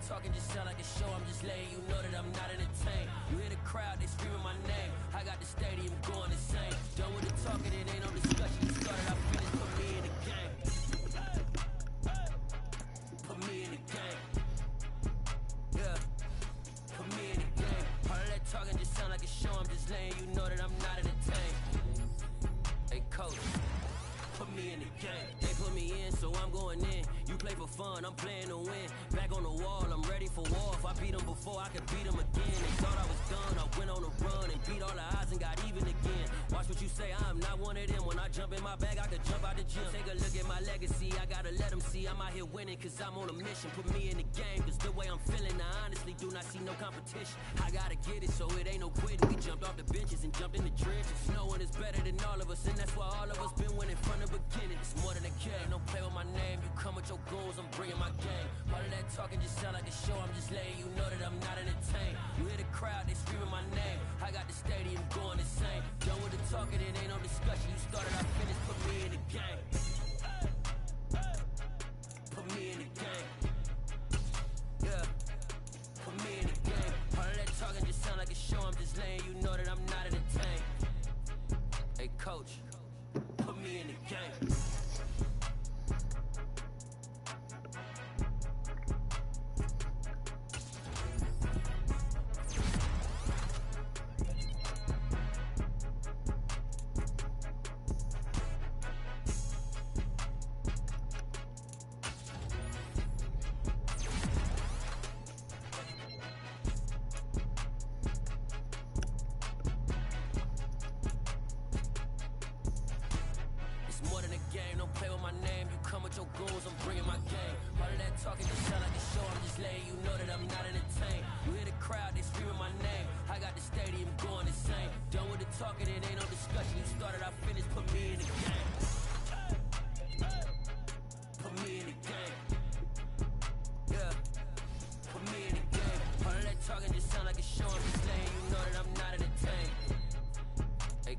talking just sound like a show. I'm just letting you know that I'm not entertained. You hear the crowd, they screaming my name. I got the stadium going insane. Done with the talking, it ain't no discussion. You started, I finished, put me in the game. Put me in the game. Yeah, put me in the game. All of that talking just sound like a show. I'm just letting you know that I'm not entertained. Hey coach, put me in the game. They put me in, so I'm going in. You play for fun, I'm playing to win. Back on the wall, I'm ready for war. If I beat them before, I could beat them again. They thought I was done, I went on a run and beat all the odds and got even again. Watch what you say, I'm not one of them. When I jump in my bag, I could jump out the gym. Take a look at my legacy, I gotta let them see I'm out here winning, cause I'm on a mission. Put me in the game, cause the way I'm feeling, I honestly do not see no competition. I gotta get it, so it ain't no quitting. We jumped off the benches and jumped in the trenches. No one is better than all of us, and that's why all of us been winning from the beginning. It's more than a game, don't play with my name. You come with your goals, I'm bringing my game. All of that talking just sound like a show. I'm just letting you know that I'm not entertained. You hear the crowd, they screaming my name. I got the stadium going insane. Done with the talking, it ain't no discussion. You started, I finished, put me in the game. Put me in the game. Yeah, put me in the game. All of that talking just sound like a show. I'm just letting you know that I'm not entertained. Hey coach, put me in the game.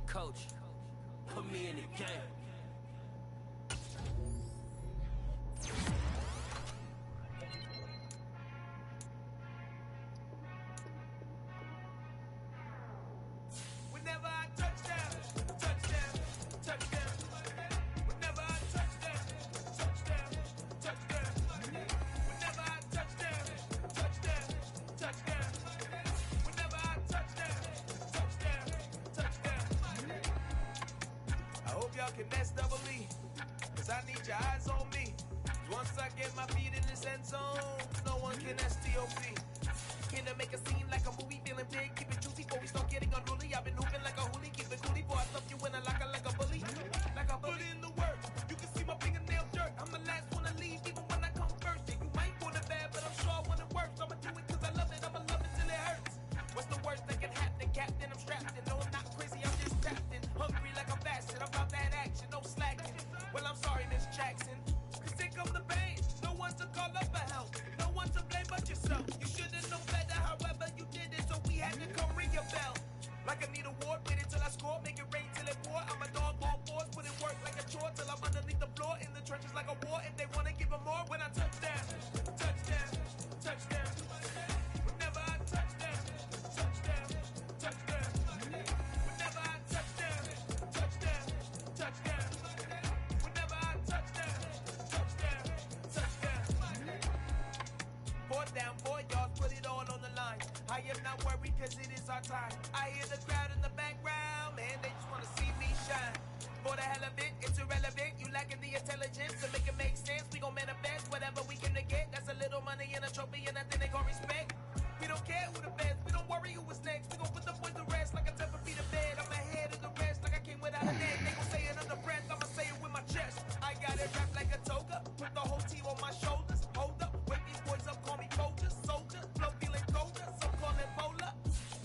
Coach, put me in the game. Whenever I touchdown, touchdown, touchdown. Whenever I touchdown, touchdown, touchdown. Whenever I touchdown, touchdown, touchdown. Whenever I touchdown, touchdown, touchdown. I hope y'all can nest double me, cause I need your eyes on me. Once I get my feet in this end zone, no one can STOP. Can to make a scene like a movie, feeling big, keep it juicy before we start getting unruly. I've been hooping like a hoolie, keep it coolie, boy, I stuff you in a locker like a bully. Like I put in the work, you can see my fingernail dirt. I'm the last one to leave, even when I come first. And you might want it bad, but I'm sure I want it worse. I'ma do it cause I love it, I'ma love it till it hurts. What's the worst that can happen, Captain? I'm strapped in, no I'm not crazy, I'm just trapped in. Hungry like I'm fasting, I'm about that action, no slacking. Well, I'm sorry, Miss Jackson, cause here come the pain. No one to call up for help, no one to blame but yourself. You should've known better, however you did it, so we had to come ring your bell. Like I need a award, wait until I score, make it rain till it pour. I'm a dog on force, put in work like a chore till I'm underneath the floor, in the trenches like a war. If they wanna give them more, when I touch down, touchdown, touchdown. Whenever I touch down, touchdown, touchdown. Whenever I touch down, touchdown, touchdown. Whenever I touch down, touchdown, touchdown. 4th down, 4 yards, put it all on the line. I am not worried cause it is our time. I hear the crowd in the background, man, they just wanna see me shine. For the hell of it, it's irrelevant. You lacking the intelligence to make it make sense. We gon' manifest whatever we can get. That's a little money and a trophy and nothing they gon' respect. We don't care who the best, we don't worry who is next. We gon' put the boys to rest like a 10 feet of bed. I'm ahead of the rest like I came without a net. They gon' say it under breath, I'ma say it with my chest. I got it wrapped like a toga, put the whole team on my shoulders. Hold up, wake these boys up, call me Folger, soldier. Flow feeling colder, some call it polar.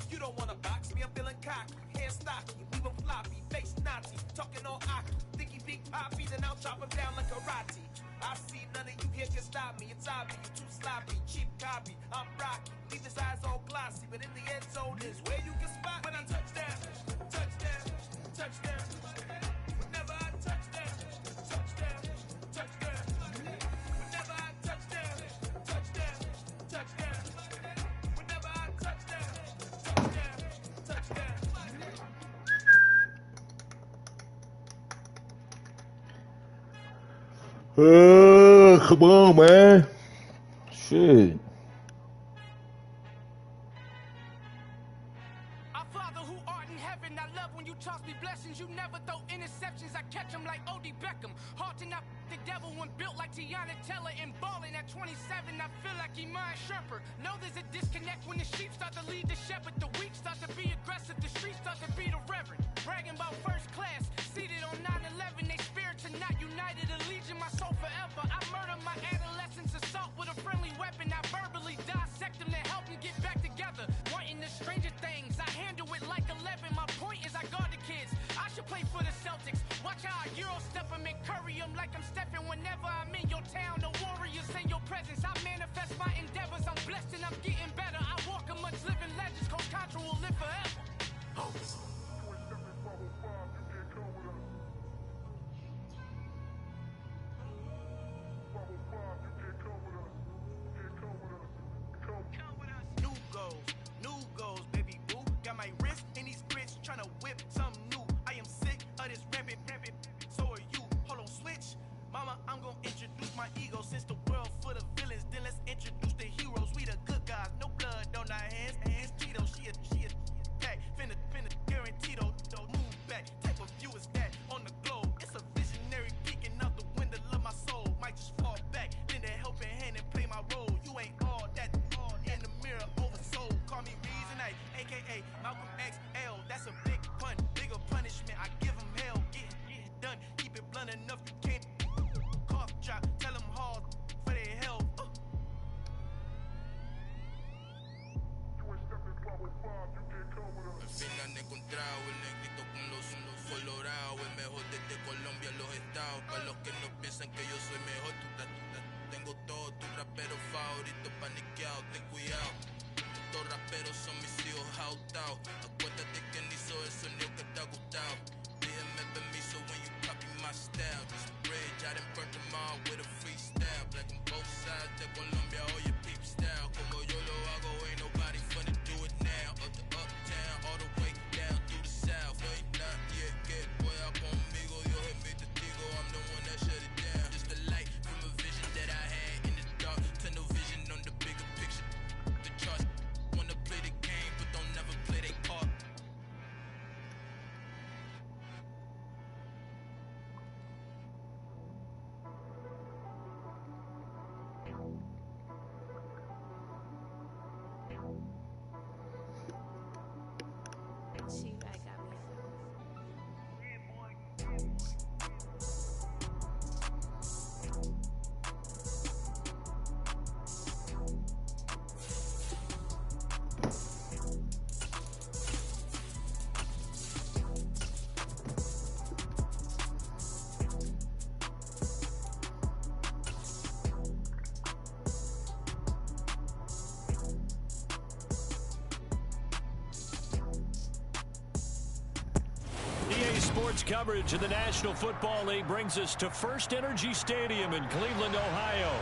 You don't wanna box me, I'm feeling cocky. Hair stocky, leave him floppy, face Nazi. Talking all aki, think he big poppy, then I'll chop him down like karate. I see none of you here can stop me. It's obvious, you too sloppy, cheap copy. I'm rocky, leave his eyes all glossy, but in the end zone is where you can spot when I touch down, touchdown, touchdown. Whenever I touch down, touchdown, touchdown. Whenever I touch down, touchdown, touchdown. Come on, man. Shit. Our Father who art in heaven, I love when you toss me blessings. You never throw interceptions. I catch them like O.D. Beckham. Hard to not the devil when built like Tiana Teller and balling at 27. I feel like Iman Shumpert. Know there's a disconnect when the sheep start to lead the shepherd. The weak start to be aggressive. The streets start to be the reverend. Bragging about first class, seated on 9/11. They spirits are not united. A legion, my soul forever. I murder my adolescence, assault with a friendly weapon. I verbally dissect them to help them get back together. Wanting the stranger things, I handle it like 11. My point is I guard the kids. I should play for the Celtics. Watch how I Euro step them and curry them like I'm stepping. Whenever I'm in your town, the warriors in your presence. I manifest my endeavors. I'm blessed and I'm getting better. I walk amongst living legends. Coach Contra will live forever. New goals, baby boo. Got my wrist in these grits, tryna whip something new. I am sick of this rampant. So are you. Hold on, switch. Mama, I'm gonna introduce my ego. Since the world full of villains, then let's introduce the heroes. We the good guys, no blood on our hands. Hands Tito, she a pack. Finna guarantee though. Move back. Type of view is that on the globe. It's a visionary peeking out the window of my soul. Might just fall back, lend a helping hand and play my role. You ain't all that. In the mirror, oversold. Call me Reason A, aka Malcolm XL. That's a big pun, bigger punishment. I give him hell. Get it done. Keep it blunt enough you can't. Cough drop. Tell them hard for their health. Al fin han encontrado el negrito con los colorados, el mejor desde Colombia, los estados. Para los que no piensan que yo soy mejor, tengo todos tus raperos favoritos paniqueados, ten cuidado. Estos raperos son mis hijos jautados. Acuérdate que ni soy el sonido que te ha gustado. Pídeme permiso when you copy my style. This bridge, I done burnt them all with a freestyle. Black on both sides de Colombia, oye peep style. Como yo lo hago, ain't nobody finna do it now. Up to uptown, all the way down through the south. No hay nadie que pueda conmigo. Dios es mi testigo, I'm the one that shut it down. Just a light from a vision that I had in the dark. Tunnel vision on the bigger picture. The charts wanna play the game, but don't never play their part. She got me. Sports coverage of the National Football League brings us to First Energy Stadium in Cleveland, Ohio.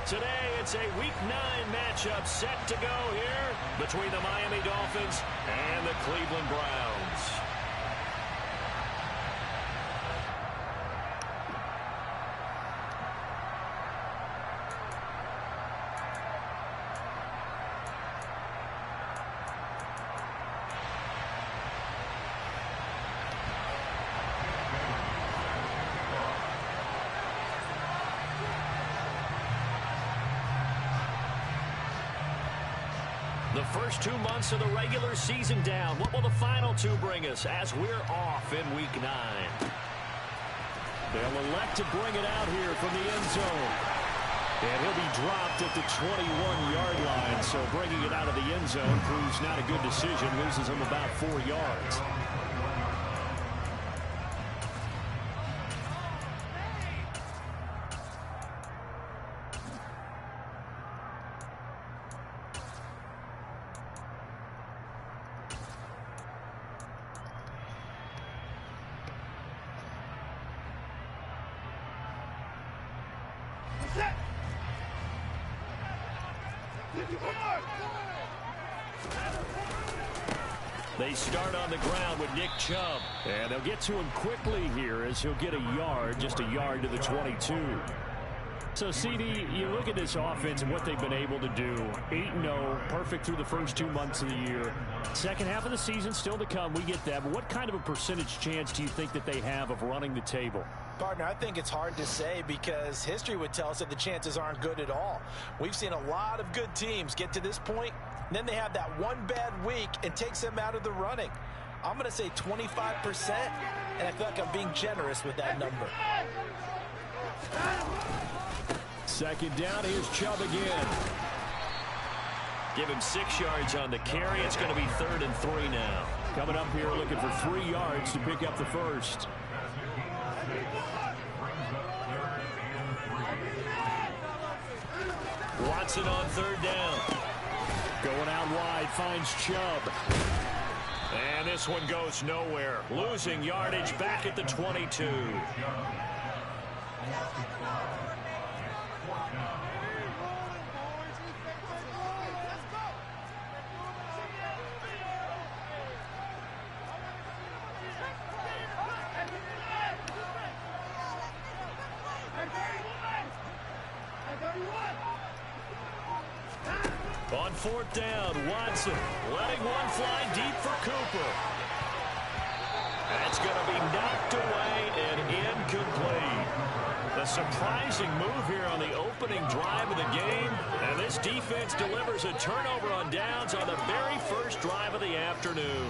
Today, it's a Week 9 matchup set to go here between the Miami Dolphins and the Cleveland Browns. The first 2 months of the regular season down. What will the final 2 bring us as we're off in Week 9? They'll elect to bring it out here from the end zone. And he'll be dropped at the 21-yard line. So bringing it out of the end zone proves not a good decision. Loses him about 4 yards. They start on the ground with Nick Chubb. And they'll get to him quickly here as he'll get a yard, just a yard to the 22. So, CD, you look at this offense and what they've been able to do. 8-0, perfect through the first 2 months of the year. Second half of the season still to come. We get that. But what kind of a percentage chance do you think that they have of running the table? Partner, I think it's hard to say because history would tell us that the chances aren't good at all. We've seen a lot of good teams get to this point, and then they have that one bad week and takes them out of the running. I'm going to say 25%, and I feel like I'm being generous with that number. Second down, here's Chubb again. Give him 6 yards on the carry. It's going to be 3rd and 3 now. Coming up here looking for 3 yards to pick up the first. Watson on 3rd down. Going out wide, finds Chubb. And this one goes nowhere. Losing yardage back at the 22. On 4th down, Watson letting one fly deep for Cooper. That's going to be knocked away and incomplete. A surprising move here on the opening drive of the game. And this defense delivers a turnover on downs on the very first drive of the afternoon.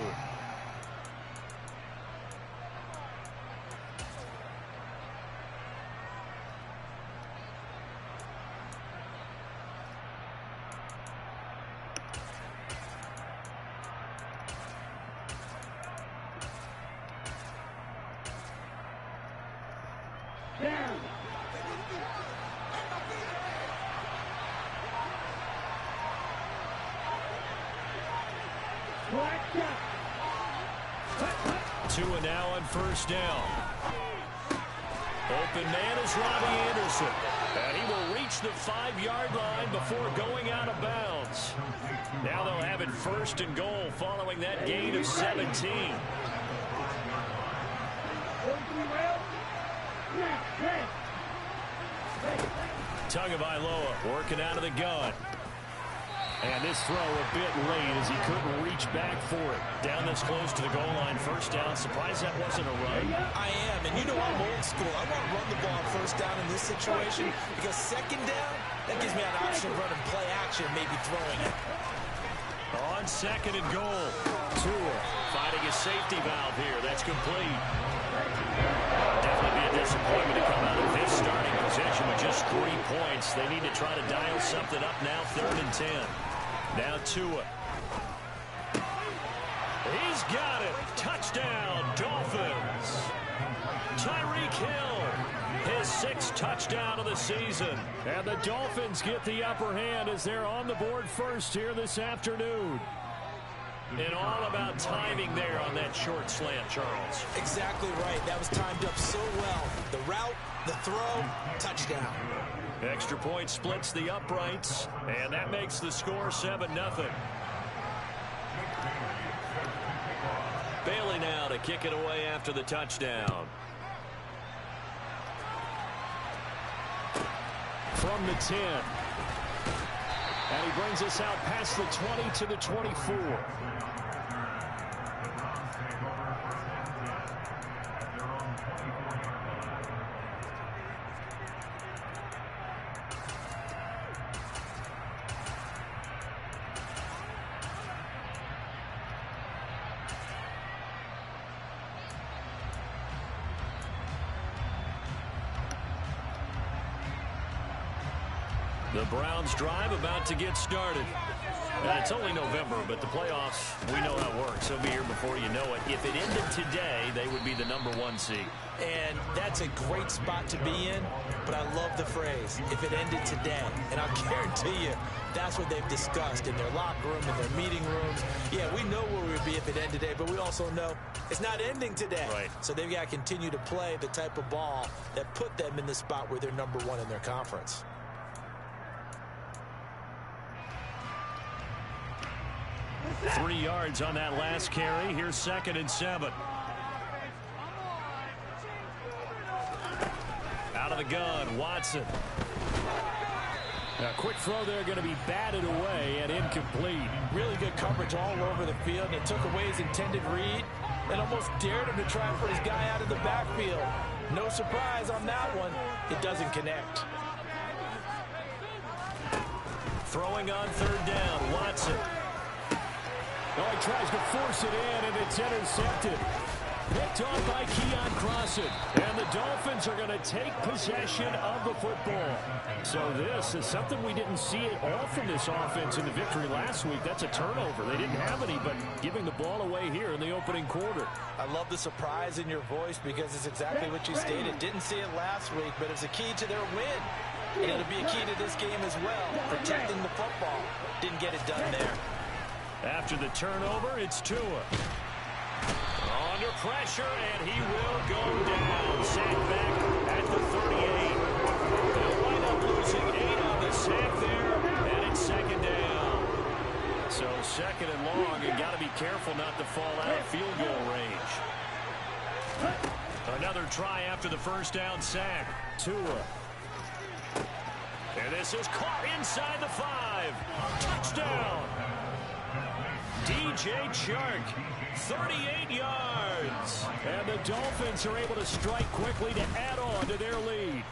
Tua now on 1st down. Open man is Robbie Anderson. And he will reach the 5-yard line before going out of bounds. Now they'll have it 1st and goal following that gain of 17. Tagovailoa working out of the gun. And this throw a bit late as he couldn't reach back for it. Down this close to the goal line, 1st down. Surprised that wasn't a run. I am, and you know I'm old school. I want to run the ball on 1st down in this situation because 2nd down, that gives me an option of running play action, maybe throwing it. On 2nd and goal, Tua finding a safety valve here. That's complete. Definitely be a disappointment to come out of this starting position with just 3 points. They need to try to dial something up now, 3rd and 10. Now Tua. He's got it. Touchdown, Dolphins. Tyreek Hill, his 6th touchdown of the season. And the Dolphins get the upper hand as they're on the board first here this afternoon. And all about timing there on that short slant, Charles. Exactly right. That was timed up so well. The route, the throw, touchdown. Extra point splits the uprights, and that makes the score 7-0. Bailey now to kick it away after the touchdown. From the 10. And he brings us out past the 20 to the 24. The Browns drive about to get started. And it's only November, but the playoffs, we know how it works. They'll be here before you know it. If it ended today, they would be the #1 seed. And that's a great spot to be in, but I love the phrase, if it ended today. And I'll guarantee you, that's what they've discussed in their locker room, in their meeting rooms. Yeah, we know where we would be if it ended today, but we also know it's not ending today. Right. So they've got to continue to play the type of ball that put them in the spot where they're #1 in their conference. Three yards on that last carry. Here's 2nd and 7. Out of the gun, Watson. A quick throw there going to be batted away and incomplete. Really good coverage all over the field, and it took away his intended read and almost dared him to try and put his guy out of the backfield. No surprise on that one. It doesn't connect. Throwing on third down, Watson. Oh, he tries to force it in, and it's intercepted. Picked off by Keon Crossan. And the Dolphins are going to take possession of the football. So this is something we didn't see at all from this offense in the victory last week. That's a turnover. They didn't have any, but giving the ball away here in the opening quarter. I love the surprise in your voice because it's exactly what you stated. Didn't see it last week, but it's a key to their win. And it'll be a key to this game as well, protecting the football. Didn't get it done there. After the turnover, it's Tua. Under pressure, and he will go down. Sacked back at the 38. They'll wind up losing 8 on the sack there, and it's second down. So second and long, you got to be careful not to fall out of field goal range. Another try after the first down sack. Tua. And this is caught inside the 5. Touchdown. DJ Chark, 38 yards. And the Dolphins are able to strike quickly to add on to their lead.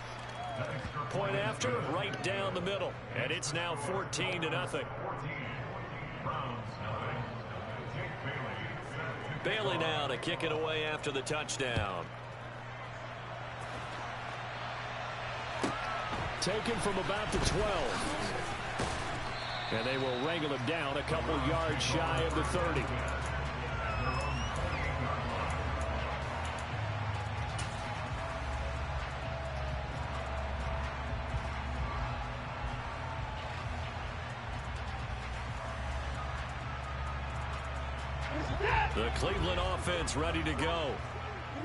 Point after, right down the middle. And it's now 14-0. Bailey now to kick it away after the touchdown. Taken from about the 12. And they will wrangle him down a couple yards shy of the 30. The Cleveland offense ready to go.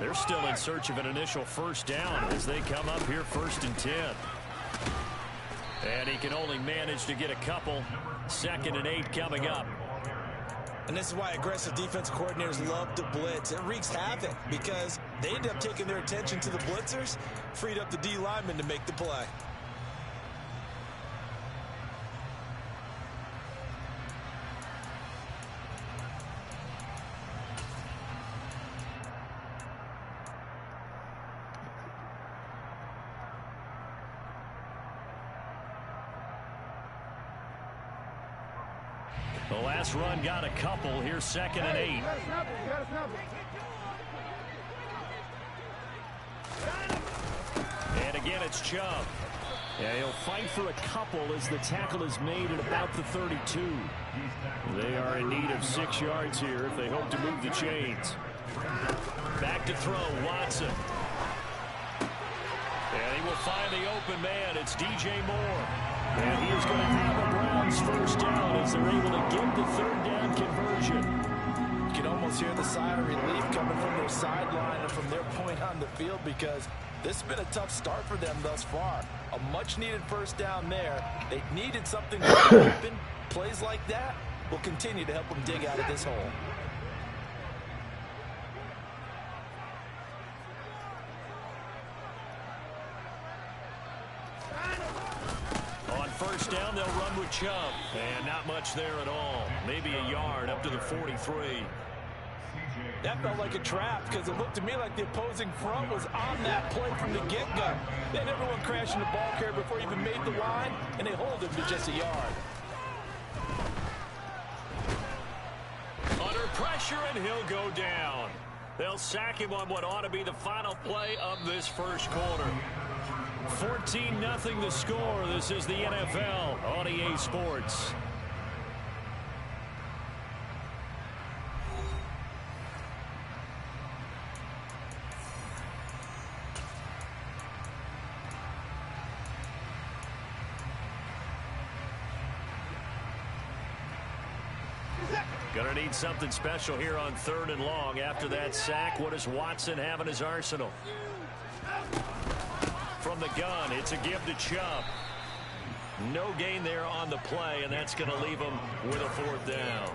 They're still in search of an initial first down as they come up here 1st and 10. And he can only manage to get a couple. 2nd and 8 coming up. And this is why aggressive defensive coordinators love to blitz. It wreaks havoc because they end up taking their attention to the blitzers, freed up the D lineman to make the play. The last run got a couple. Here's 2nd and 8. And again, it's Chubb. Yeah, he'll fight for a couple as the tackle is made at about the 32. They are in need of 6 yards here if they hope to move the chains. Back to throw, Watson. And he will find the open man. It's DJ Moore. And he is going to have a Browns first down as they're able to get the 3rd down conversion. You can almost hear the sigh of relief coming from their sideline and from their point on the field because this has been a tough start for them thus far. A much-needed first down there. They needed something to happen. Plays like that will continue to help them dig out of this hole. First down, they'll run with Chubb. And not much there at all. Maybe a yard up to the 43. That felt like a trap because it looked to me like the opposing front was on that play from the get-go. Then everyone crashing the ball carrier before he even made the line, and they hold him to just a yard. Under pressure, and he'll go down. They'll sack him on what ought to be the final play of this first quarter. 14-0 the score. This is the NFL on EA Sports. Gonna need something special here on 3rd and long. After that sack, what does Watson have in his arsenal? From the gun, it's a give to Chubb. No gain there on the play, and that's going to leave them with a 4th down.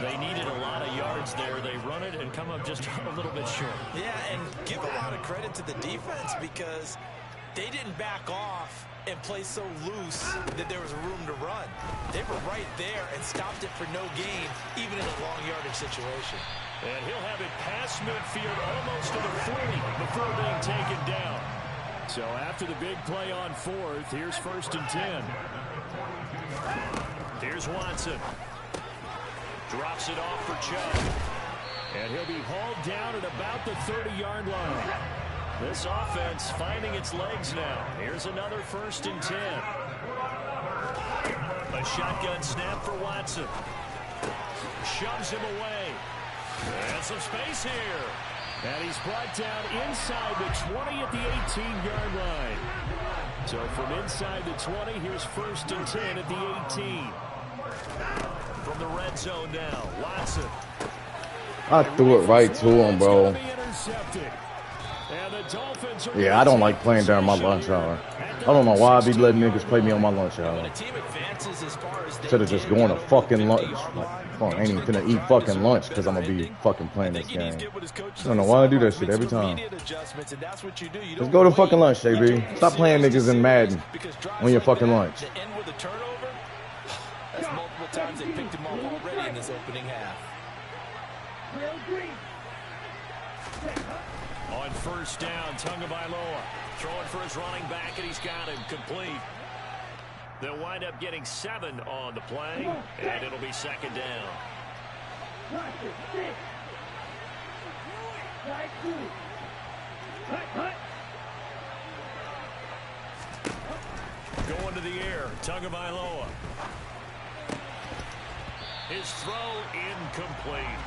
They needed a lot of yards there. They run it and come up just a little bit short. Yeah, and give a lot of credit to the defense because they didn't back off and play so loose that there was room to run. They were right there and stopped it for no gain, even in a long yardage situation. And he'll have it past midfield almost to the 40 before being taken down. So after the big play on 4th, here's 1st and 10. Here's Watson. Drops it off for Chubb. And he'll be hauled down at about the 30-yard line. This offense finding its legs now. Here's another 1st and 10. A shotgun snap for Watson. Shoves him away. And some space here. And he's brought down inside the 20 at the 18-yard line. So from inside the 20, here's 1st and 10 at the 18. From the red zone now, Watson. I threw it right to him, bro. Yeah, I don't like playing during my lunch hour. I don't know why I be letting niggas play me on my lunch hour. Instead of just going to fucking lunch. Like, fuck, I ain't even finna eat fucking lunch because I'm gonna be fucking playing this game. I don't know why I do that shit every time. Just go to fucking lunch, JB. Stop playing niggas in Madden on your fucking lunch. That's multiple times they picked him up already in this opening half. On 1st down, Tagovailoa throwing for his running back, and he's got him complete. They'll wind up getting 7 on the play, and it'll be 2nd down. Going to the air, Tagovailoa. His throw incomplete.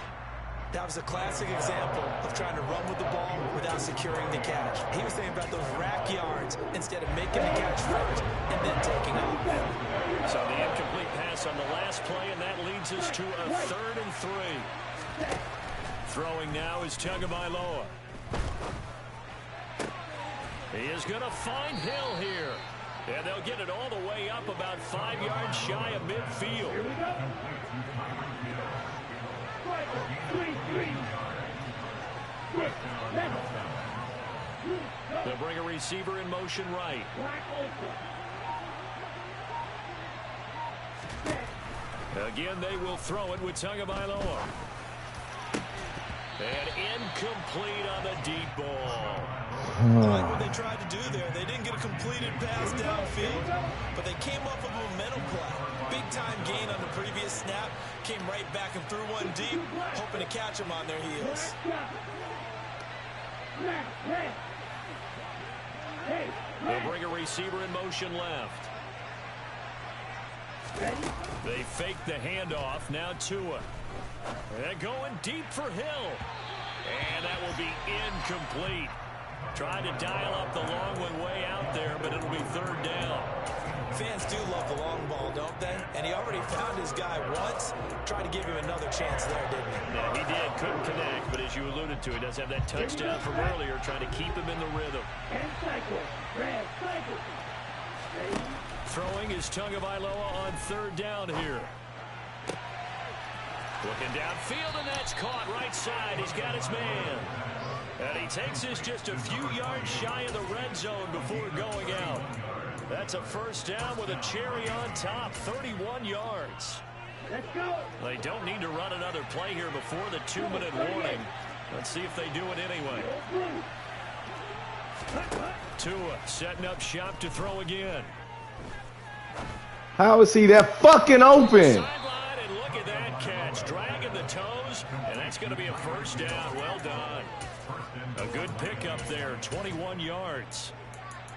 That was a classic example of trying to run with the ball without securing the catch. He was thinking about those rack yards instead of making the catch first and then taking off. So the incomplete pass on the last play, and that leads us to a 3rd and 3. Throwing now is Tagovailoa. He is going to find Hill here. And they'll get it all the way up about 5 yards shy of midfield. They'll bring a receiver in motion right. Again, they will throw it with Tagovailoa. And incomplete on the deep ball. I like what they tried to do there. They didn't get a completed pass downfield, but they came off of a momentum play. Big-time gain on the previous snap. Came right back and threw one deep, hoping to catch them on their heels. They'll bring a receiver in motion left. They fake the handoff. Now Tua. And going deep for Hill. And that will be incomplete. Trying to dial up the long one way out there, but it'll be 3rd down. Fans do love the long ball, don't they? And he already found his guy once. Tried to give him another chance there, didn't he? Yeah, he did. Couldn't connect, but as you alluded to, he does have that touchdown from earlier, trying to keep him in the rhythm. Throwing is Tagovailoa on 3rd down here. Looking downfield, and that's caught right side. He's got his man. And he takes this just a few yards shy of the red zone before going out. That's a 1st down with a cherry on top, 31 yards. Let's go. They don't need to run another play here before the 2-minute warning. Let's see if they do it anyway. Tua setting up shop to throw again. How is he that fucking open? Sideline, and look at that catch. Dragging the toes, and that's going to be a 1st down. Well done. A good pickup there, 21 yards.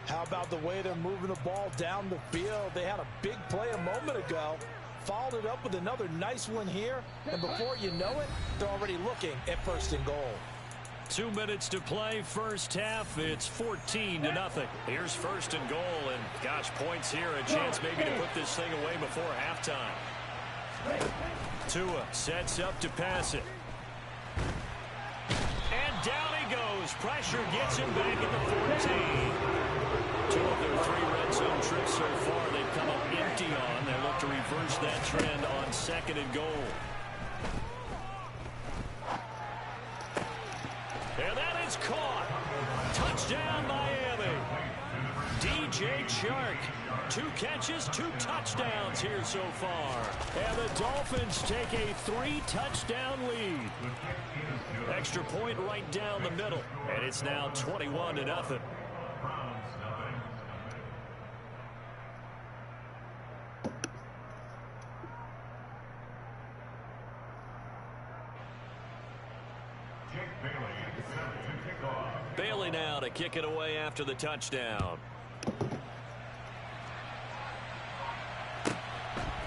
How about the way they're moving the ball down the field? They had a big play a moment ago. Followed it up with another nice one here. And before you know it, they're already looking at 1st and goal. 2 minutes to play, 1st half. It's 14-0. Here's 1st and goal. And, gosh, points here. A chance maybe to put this thing away before halftime. Tua sets up to pass it. And down he goes. Pressure gets him back at the 14. 2 of their 3 red zone trips so far they've come up empty on. They look to reverse that trend on 2nd and goal. And that is caught. Touchdown, Miami. DJ DJ Chark. 2 catches, 2 touchdowns here so far. And the Dolphins take a 3-touchdown lead. Extra point right down the middle. And it's now 21-0. Bailey now to kick it away after the touchdown.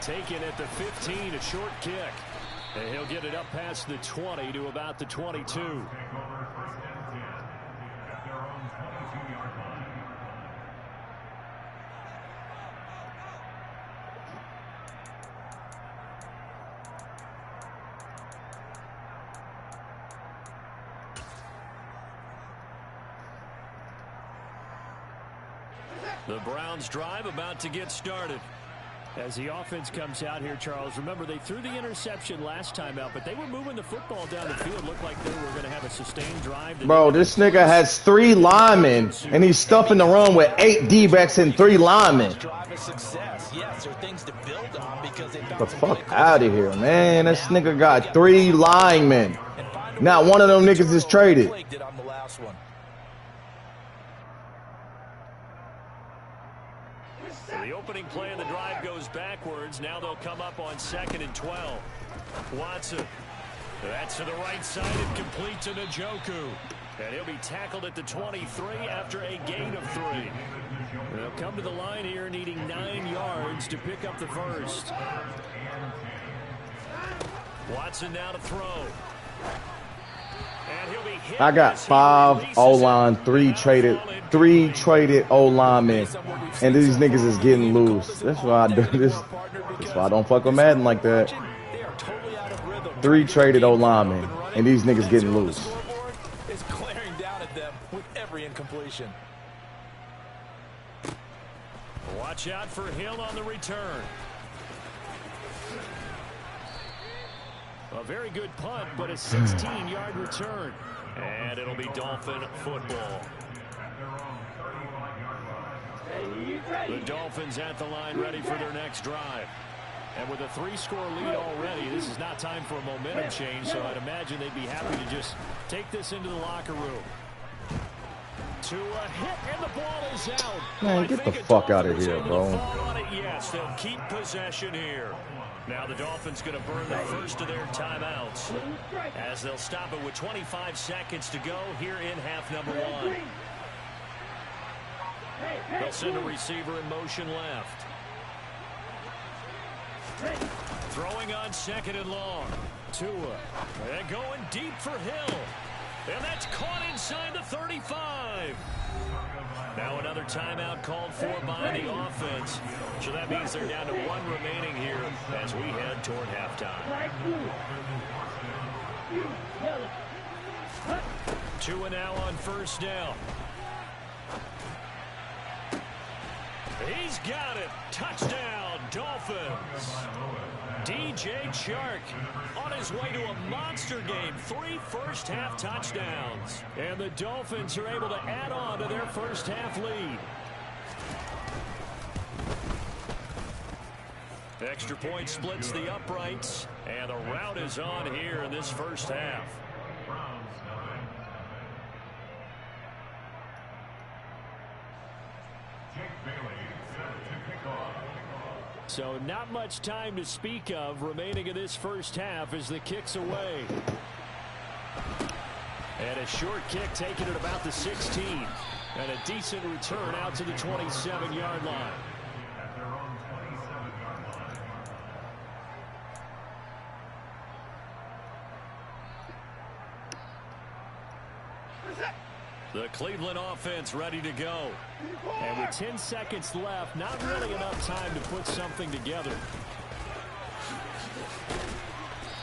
Taken at the 15, a short kick. And he'll get it up past the 20 to about the 22. The Browns drive about to get started. As the offense comes out here, Charles, remember they threw the interception last time out, but they were moving the football down the field. Looked like they were going to have a sustained drive. Bro, this nigga has 3 linemen, and he's stuffing the run with 8 D-backs and 3 linemen. Get the fuck out of here, man. This nigga got 3 linemen. Not one of them niggas is traded. The opening play of the drive goes backwards. Now they'll come up on 2nd and 12. Watson. That's to the right side and complete to Njoku. And he'll be tackled at the 23 after a gain of 3. They'll come to the line here needing 9 yards to pick up the first. Watson now to throw. And he'll be hit. I got 5 O-line, 3 traded O-linemen, and these niggas is getting loose. That's why I do this. That's why I don't fuck with Madden like that. 3 traded O-linemen, and these niggas getting loose. Is glaring down at them with every incompletion. Watch out for Hill on the return. A very good punt, but a 16-yard return. And it'll be Dolphin football. The Dolphins at the line ready for their next drive. And with a 3-score lead already, this is not time for a momentum change, so I'd imagine they'd be happy to just take this into the locker room. To a hit, and the ball is out. Man, get the fuck out of here, bro. Yes, they'll keep possession here. Now the Dolphins going to burn the first of their timeouts as they'll stop it with 25 seconds to go here in half number 1. They'll send a receiver in motion left. Throwing on 2nd and long. Tua. And going deep for Hill. And that's caught inside the 35. Now another timeout called for by the offense. So that means they're down to 1 remaining here as we head toward halftime. Tua now on 1st down. He's got it. Touchdown, Dolphins. DJ Chark on his way to a monster game. 3 first-half touchdowns. And the Dolphins are able to add on to their first-half lead. Extra point splits the uprights. And the rout is on here in this first half. So not much time to speak of remaining in this first half as the kick's away. And a short kick taken at about the 16. And a decent return out to the 27-yard line. The Cleveland offense ready to go. And with 10 seconds left, not really enough time to put something together.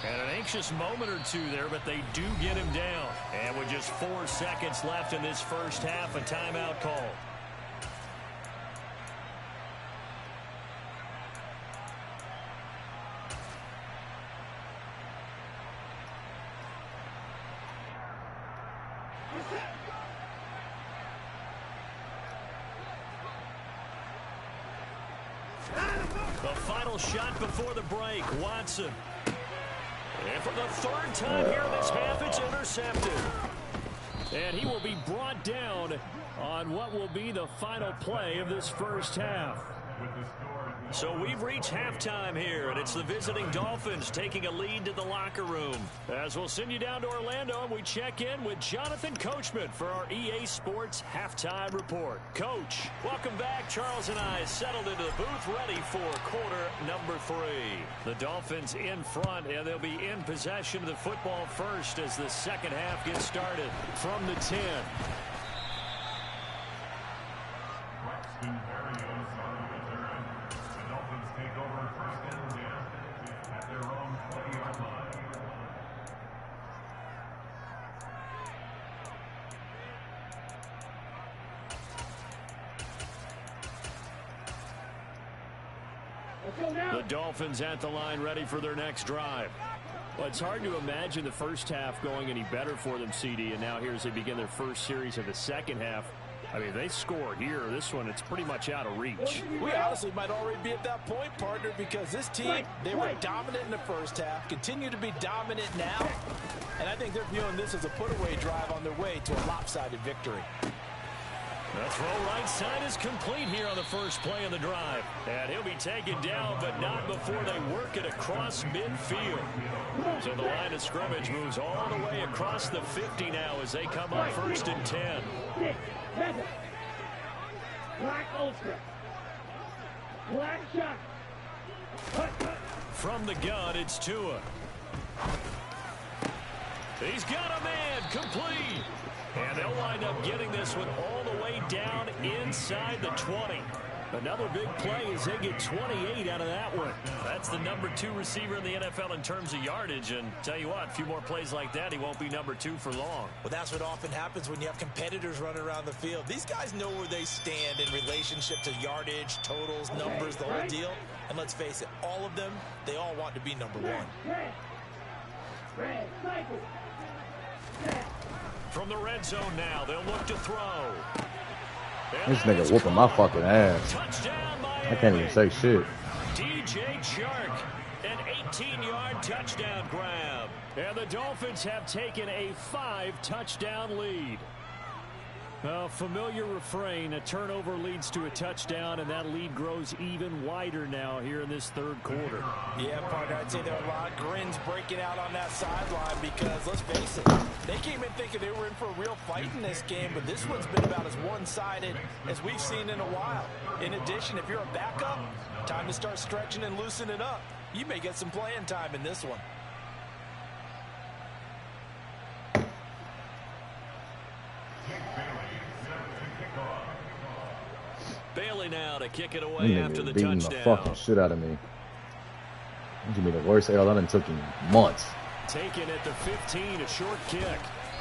And an anxious moment or 2 there, but they do get him down. And with just 4 seconds left in this first half, a timeout call. The final shot before the break, Watson. And for the third time here in this half, it's intercepted. And he will be brought down on what will be the final play of this first half. So we've reached halftime here, and it's the visiting Dolphins taking a lead to the locker room. As we'll send you down to Orlando, and we check in with Jonathan Coachman for our EA Sports Halftime Report. Coach, welcome back. Charles and I settled into the booth ready for quarter number 3. The Dolphins in front, and they'll be in possession of the football first as the second half gets started from the 10. The Dolphins at the line ready for their next drive. Well, it's hard to imagine the first half going any better for them, CD, and now here as they begin their first series of the second half. I mean, they score here. This one, it's pretty much out of reach. We honestly might already be at that point, partner, because this team, they were dominant in the first half, continue to be dominant now, and I think they're viewing this as a put-away drive on their way to a lopsided victory. The throw right side is complete here on the first play of the drive. And he'll be taken down, but not before they work it across midfield. So the line of scrimmage moves all the way across the 50 now as they come up 1st and 10. Black ultra. Black shot. From the gun, it's Tua. He's got a man, complete. And they'll wind up getting this one all the way down inside the 20. Another big play as they get 28 out of that one. That's the number 2 receiver in the NFL in terms of yardage. And tell you what, a few more plays like that, he won't be number 2 for long. Well, that's what often happens when you have competitors running around the field. These guys know where they stand in relationship to yardage, totals, numbers, the whole deal. And let's face it, all of them, they all want to be number 1. From the red zone now, they'll look to throw. This nigga whooping my fucking ass. I can't even say shit. DJ Chark, an 18-yard touchdown grab. And the Dolphins have taken a 5-touchdown lead. A familiar refrain, a turnover leads to a touchdown, and that lead grows even wider now here in this third quarter. Yeah, partner, I'd say there are a lot of grins breaking out on that sideline because, let's face it, they came in thinking they were in for a real fight in this game, but this one's been about as one-sided as we've seen in a while. In addition, if you're a backup, time to start stretching and loosening up. You may get some playing time in this one. Bailey now to kick it away after the beating touchdown. The fucking shit out of me. This is gonna be the worst L I done took in months. Taken at the 15, a short kick.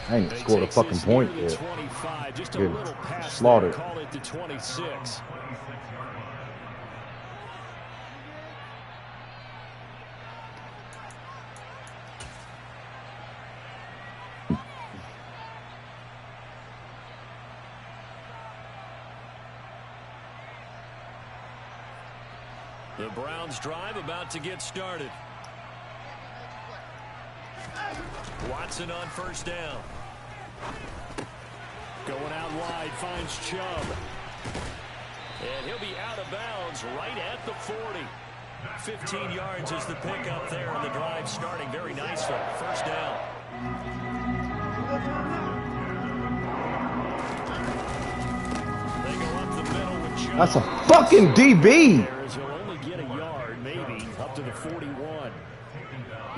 I ain't even scored a fucking point yet. 25, just a Good. little pass Slaughtered. there, call it to 26. The Browns drive about to get started. Watson on first down. Going out wide, finds Chubb. And he'll be out of bounds right at the 40. 15 yards is the pickup there, and the drive starting very nicely. First down. They go up the middle with Chubb. That's a fucking DB. He'll only get a yard, maybe, up to the 41.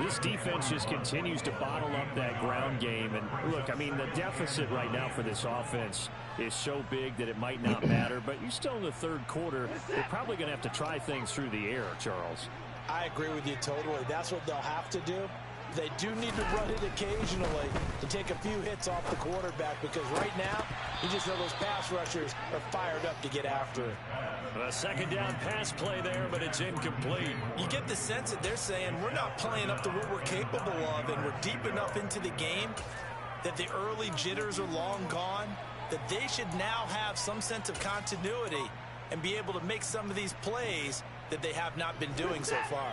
This defense just continues to bottle up that ground game. And look, I mean, the deficit right now for this offense is so big that it might not matter. But you're still in the third quarter. They're probably going to have to try things through the air, Charles. I agree with you totally. That's what they'll have to do. They do need to run it occasionally to take a few hits off the quarterback, because right now, you just know those pass rushers are fired up to get after it. A second down pass play there, but it's incomplete. You get the sense that they're saying we're not playing up to what we're capable of, and we're deep enough into the game that the early jitters are long gone, that they should now have some sense of continuity and be able to make some of these plays that they have not been doing so far.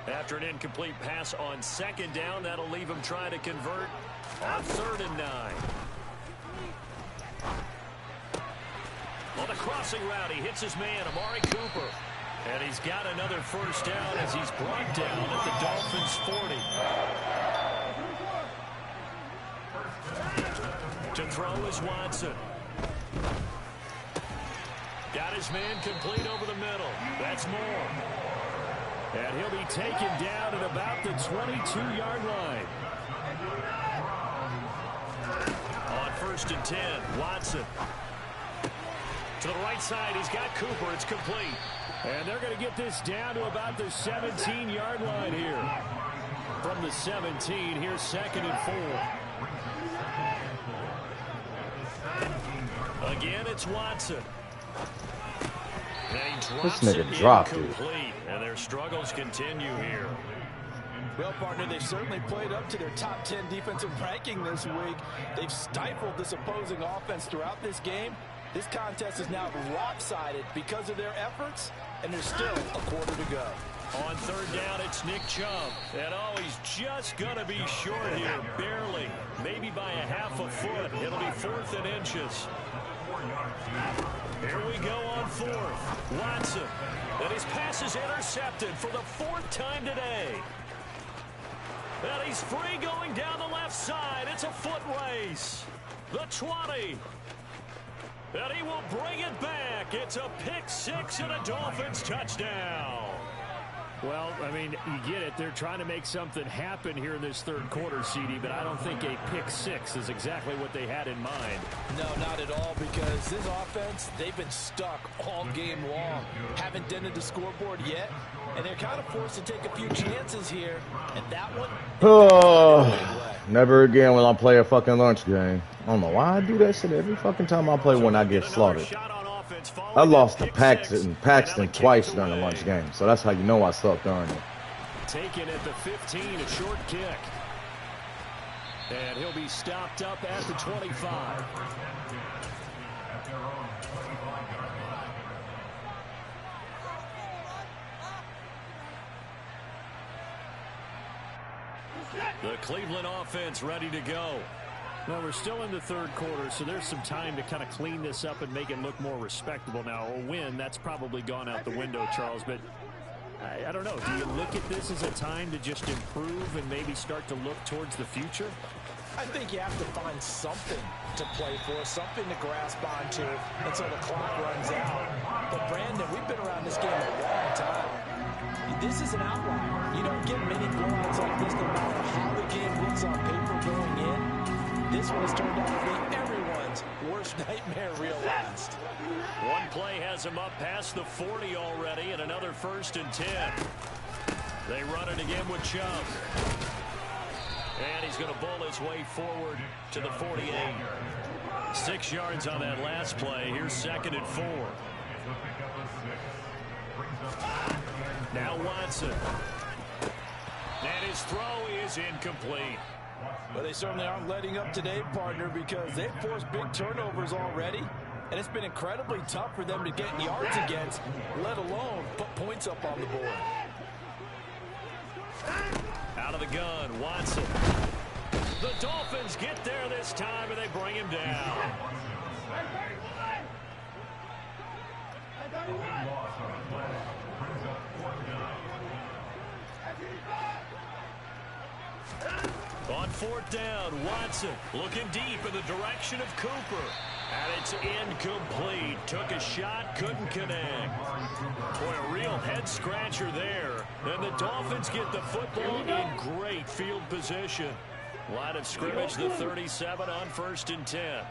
After an incomplete pass on second down, that'll leave him trying to convert on 3rd and 9. On the crossing route, he hits his man, Amari Cooper. And he's got another first down as he's brought down at the Dolphins' 40. To throw is Watson. Got his man complete over the middle. That's Moore. And he'll be taken down at about the 22-yard line. On 1st and 10, Watson. To the right side, he's got Cooper. It's complete. And they're going to get this down to about the 17-yard line here. From the 17, here's 2nd and 4. Again, it's Watson. This nigga dropped it. And their struggles continue here. Well, partner, they've certainly played up to their top 10 defensive ranking this week. They've stifled this opposing offense throughout this game. This contest is now lopsided because of their efforts, and there's still a quarter to go. On 3rd down, it's Nick Chubb. And he's just going to be short here, barely. Maybe by a half a foot. It'll be 4th and inches. Here we go on 4th. Watson. And his pass is intercepted for the 4th time today. And he's free going down the left side. It's a foot race. The 20. And he will bring it back. It's a pick 6 and a Dolphins touchdown. Well, I mean, you get it. They're trying to make something happen here in this 3rd quarter, CD, but I don't think a pick 6 is exactly what they had in mind. No, not at all, because this offense, they've been stuck all game long. Haven't dented the scoreboard yet, and they're kind of forced to take a few chances here. And that one, never again will I play a fucking lunch game. I don't know why I do that shit every fucking time I play when I get slaughtered. I lost to Paxton twice during the lunch game, so that's how you know I suck during it. Taken at the 15, a short kick. And he'll be stopped up at the 25. The Cleveland offense ready to go. Well, we're still in the 3rd quarter, so there's some time to kind of clean this up and make it look more respectable. Now, a win, that's probably gone out the window, Charles, but I don't know. Do you look at this as a time to just improve and maybe start to look towards the future? I think you have to find something to play for, something to grasp onto until the clock runs out. But, Brandon, we've been around this game a long time. This is an outlier. You don't get many blowouts like this no matter how the game looks on paper going in. This one has turned out to be everyone's worst nightmare realized. One play has him up past the 40 already, and another 1st and 10. They run it again with Chubb. And he's going to bowl his way forward to the 48. 6 yards on that last play. Here's 2nd and 4. Now Watson. And his throw is incomplete. But they certainly aren't letting up today, partner, because they've forced big turnovers already, and it's been incredibly tough for them to get yards against, let alone put points up on the board. Out of the gun, Watson. The Dolphins get there this time, and they bring him down. On 4th down, Watson looking deep in the direction of Cooper. And it's incomplete. Took a shot, couldn't connect. Boy, a real head-scratcher there. And the Dolphins get the football in great field position. Line of scrimmage, the 37 on 1st and 10.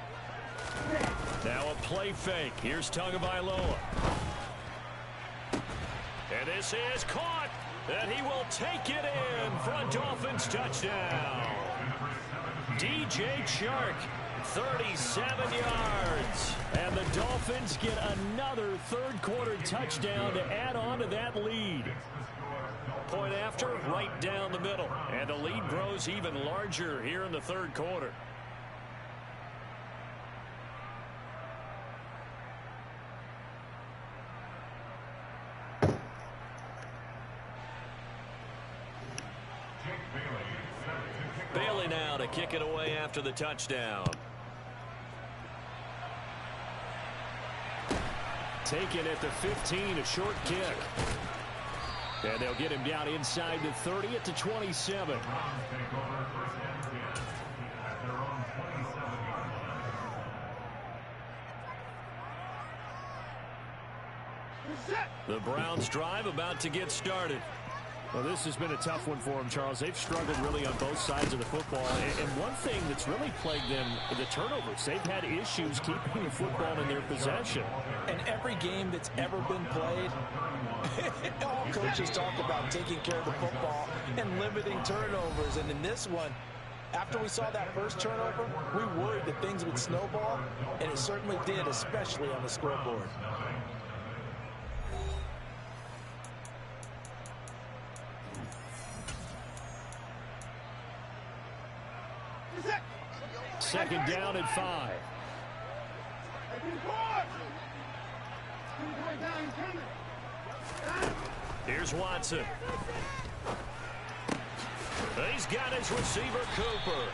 Now a play fake. Here's Tagovailoa. And this is caught. And he will take it in for a Dolphins touchdown. DJ Chark, 37 yards. And the Dolphins get another 3rd quarter touchdown to add on to that lead. Point after, right down the middle. And the lead grows even larger here in the 3rd quarter. Bailey now to kick it away after the touchdown. Taken at the 15, a short kick. And they'll get him down inside the 30 at the 27. The Browns drive about to get started. Well, this has been a tough one for them, Charles. They've struggled really on both sides of the football. And one thing that's really plagued them, the turnovers. They've had issues keeping the football in their possession. And every game that's ever been played, all coaches talk about taking care of the football and limiting turnovers. And in this one, after we saw that first turnover, we worried that things would snowball, and it certainly did, especially on the scoreboard. Second down at 5. Here's Watson. He's got his receiver, Cooper.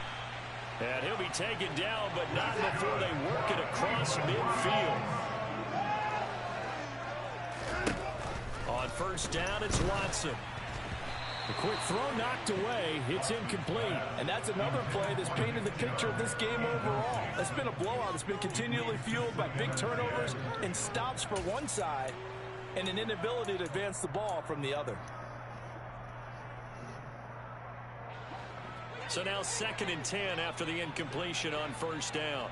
And he'll be taken down, but not before they work it across midfield. On first down, it's Watson. The quick throw knocked away. It's incomplete. And that's another play that's painted the picture of this game overall. It's been a blowout. It's been continually fueled by big turnovers and stops for one side and an inability to advance the ball from the other. So now 2nd and 10 after the incompletion on first down.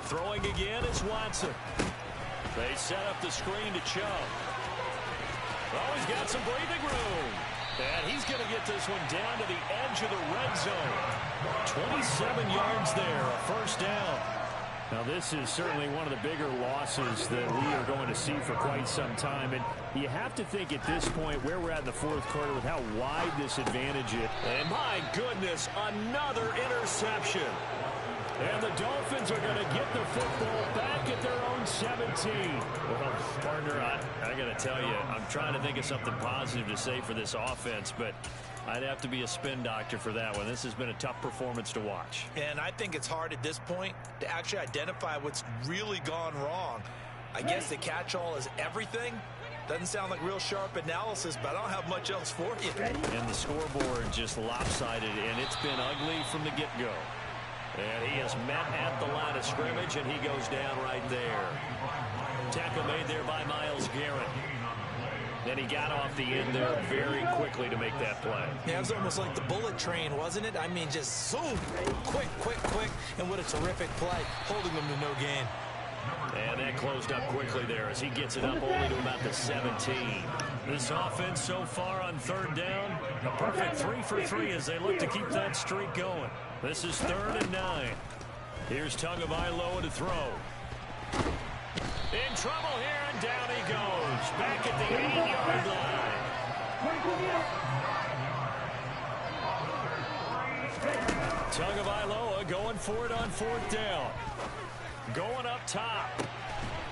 Throwing again is Watson. They set up the screen to Chubb. Oh, he's got some breathing room. And he's going to get this one down to the edge of the red zone. 27 yards there, a first down. Now, this is certainly one of the bigger losses that we are going to see for quite some time. And you have to think at this point where we're at in the fourth quarter with how wide this advantage is. And my goodness, another interception. And the Dolphins are going to get the football back at their own 17. Well, partner, I got to tell you, I'm trying to think of something positive to say for this offense, but I'd have to be a spin doctor for that one. This has been a tough performance to watch. And I think it's hard at this point to actually identify what's really gone wrong. I guess the catch-all is everything. Doesn't sound like real sharp analysis, but I don't have much else for you. And the scoreboard just lopsided, and it's been ugly from the get-go. And he is met at the line of scrimmage, and he goes down right there. Tackle made there by Myles Garrett. Then he got off the end there very quickly to make that play. Yeah, it was almost like the bullet train, wasn't it? I mean, just zoom, quick, and what a terrific play, holding them to no gain. And that closed up quickly there as he gets it up only to about the 17. This offense so far on third down, a perfect 3 for 3 as they look to keep that streak going. This is 3rd and 9. Here's Tagovailoa to throw. In trouble here, and down he goes. Back at the 8-yard line. Tagovailoa going for it on 4th down. Going up top.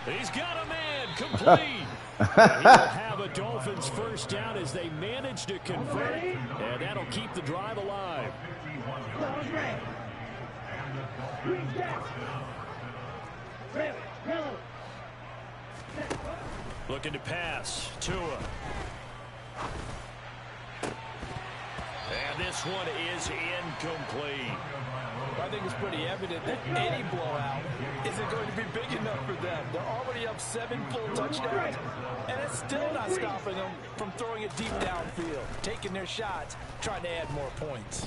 He's got a man complete. He'll have a Dolphins first down as they manage to convert. And that'll keep the drive alive. Looking to pass. Tua. And this one is incomplete. I think it's pretty evident that any blowout isn't going to be big enough for them. They're already up 7 full touchdowns, and it's still not stopping them from throwing it deep downfield, taking their shots, trying to add more points.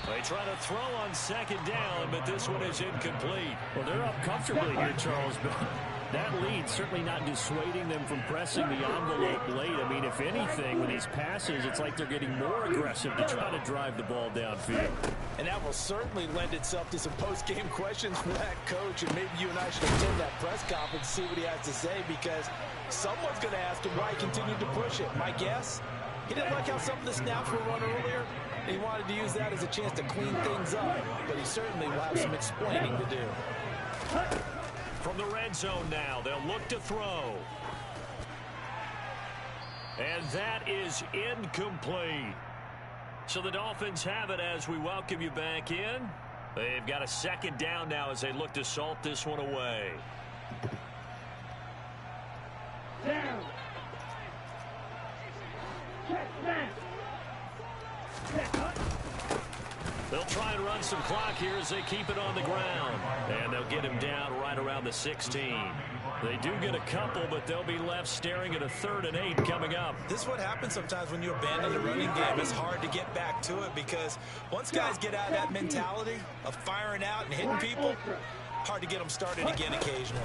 They try to throw on 2nd down, but this one is incomplete. Well, they're up comfortably here, Charles, but that lead certainly not dissuading them from pressing the envelope late. I mean, if anything, with these passes, it's like they're getting more aggressive to try to drive the ball downfield. And that will certainly lend itself to some post-game questions for that coach, and maybe you and I should attend that press conference and see what he has to say, because someone's going to ask him why he continued to push it. My guess, he didn't like how some of the snaps were run earlier. He wanted to use that as a chance to clean things up, but he certainly will have some explaining to do. From the red zone now, they'll look to throw. And that is incomplete. So the Dolphins have it as we welcome you back in. They've got a second down now as they look to salt this one away. Down. Check back. They'll try and run some clock here as they keep it on the ground. And they'll get him down right around the 16. They do get a couple, but they'll be left staring at a 3rd and 8 coming up. This is what happens sometimes when you abandon the running game. It's hard to get back to it because once guys get out of that mentality of firing out and hitting people, hard to get them started again occasionally.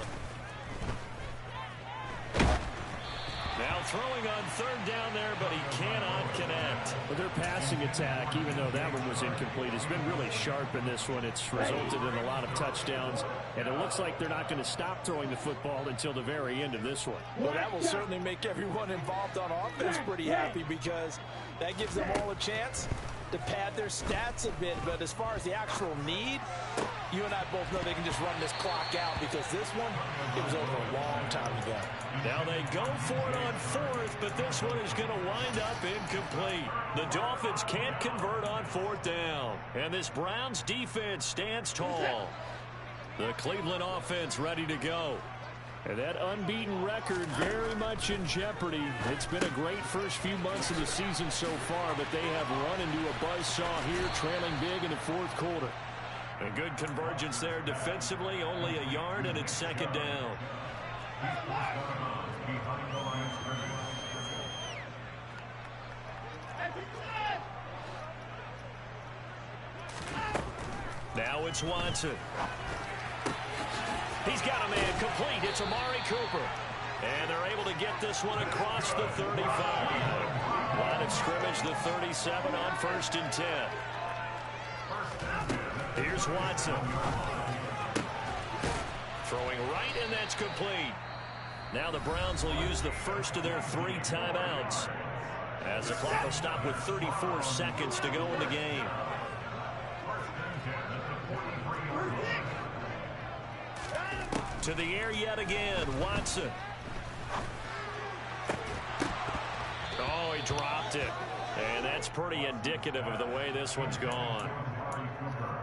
Now throwing on 3rd down there, but he cannot connect. But their passing attack, even though that one was incomplete, has been really sharp in this one. It's resulted in a lot of touchdowns, and it looks like they're not going to stop throwing the football until the very end of this one. Well, that will certainly make everyone involved on offense pretty happy because that gives them all a chance to pad their stats a bit. But as far as the actual need, you and I both know they can just run this clock out because this one, it was over a long time ago. Now they go for it on 4th, but this one is going to wind up incomplete. The Dolphins can't convert on 4th down. And this Browns defense stands tall. The Cleveland offense ready to go. And that unbeaten record very much in jeopardy. It's been a great first few months of the season so far, but they have run into a buzzsaw here, trailing big in the 4th quarter. A good convergence there defensively, only a yard, and it's 2nd down. Now it's Watson. He's got a man complete. It's Amari Cooper. And they're able to get this one across the 35. Line of scrimmage, the 37 on 1st and 10. Here's Watson. Throwing right, and that's complete. Now the Browns will use the first of their 3 timeouts as the clock will stop with 34 seconds to go in the game. To the air yet again, Watson. Oh, he dropped it. And that's pretty indicative of the way this one's gone.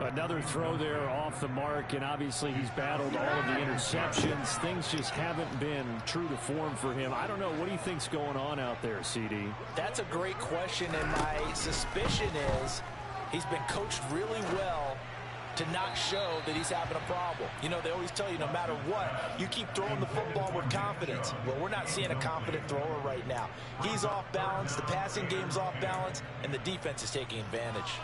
Another throw there off the mark, and obviously he's battled all of the interceptions. Things just haven't been true to form for him. I don't know. What do you think's going on out there, CD? That's a great question, and my suspicion is he's been coached really well to not show that he's having a problem. You know, they always tell you no matter what, you keep throwing the football with confidence. Well, we're not seeing a confident thrower right now. He's off balance, the passing game's off balance, and the defense is taking advantage.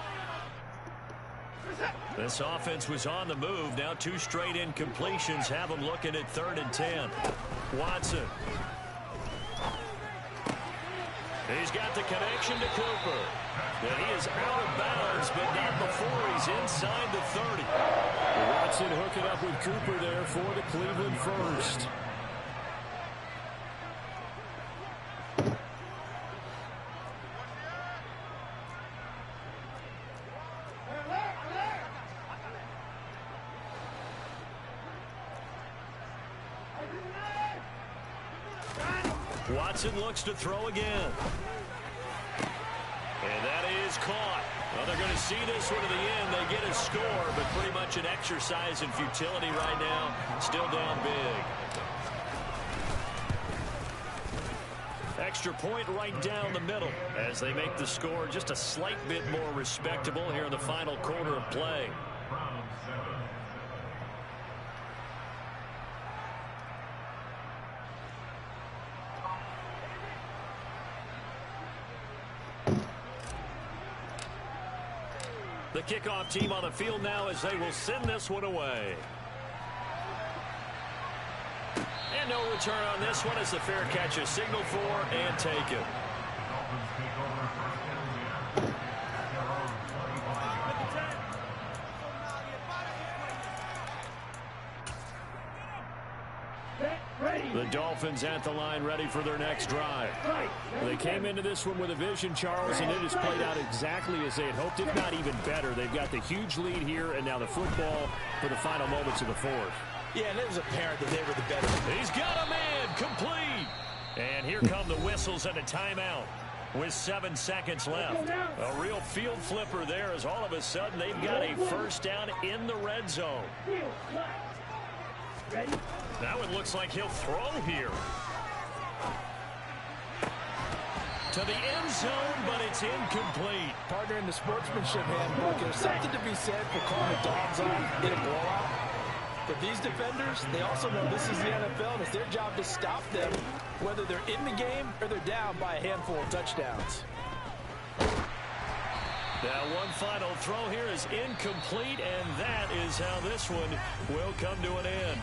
This offense was on the move. Now 2 straight incompletions have them looking at 3rd and 10. Watson. He's got the connection to Cooper. And he is out of bounds, but not before he's inside the 30. Watson hooking up with Cooper there for the Cleveland first. Watson looks to throw again. And that is caught. Well, they're going to see this one to the end. They get a score, but pretty much an exercise in futility right now. Still down big. Extra point right down the middle as they make the score just a slight bit more respectable here in the final quarter of play. The kickoff team on the field now as they will send this one away. And no return on this one as the fair catch is signaled for and taken. The Dolphins at the line ready for their next drive. They came into this one with a vision, Charles, and it has played out exactly as they had hoped, if not even better. They've got the huge lead here, and now the football for the final moments of the 4th. Yeah, and it was apparent that they were the better. He's got a man complete. And here come the win. whistles and a timeout with 7 seconds left. A real field flipper there as all of a sudden they've got a first down in the red zone. Now it looks like he'll throw here. To the end zone, but it's incomplete. Partner, in the sportsmanship handbook, there's something to be said for calling the dogs on in a blowout. But these defenders, they also know this is the NFL, and it's their job to stop them, whether they're in the game or they're down by a handful of touchdowns. Now one final throw here is incomplete, and that is how this one will come to an end.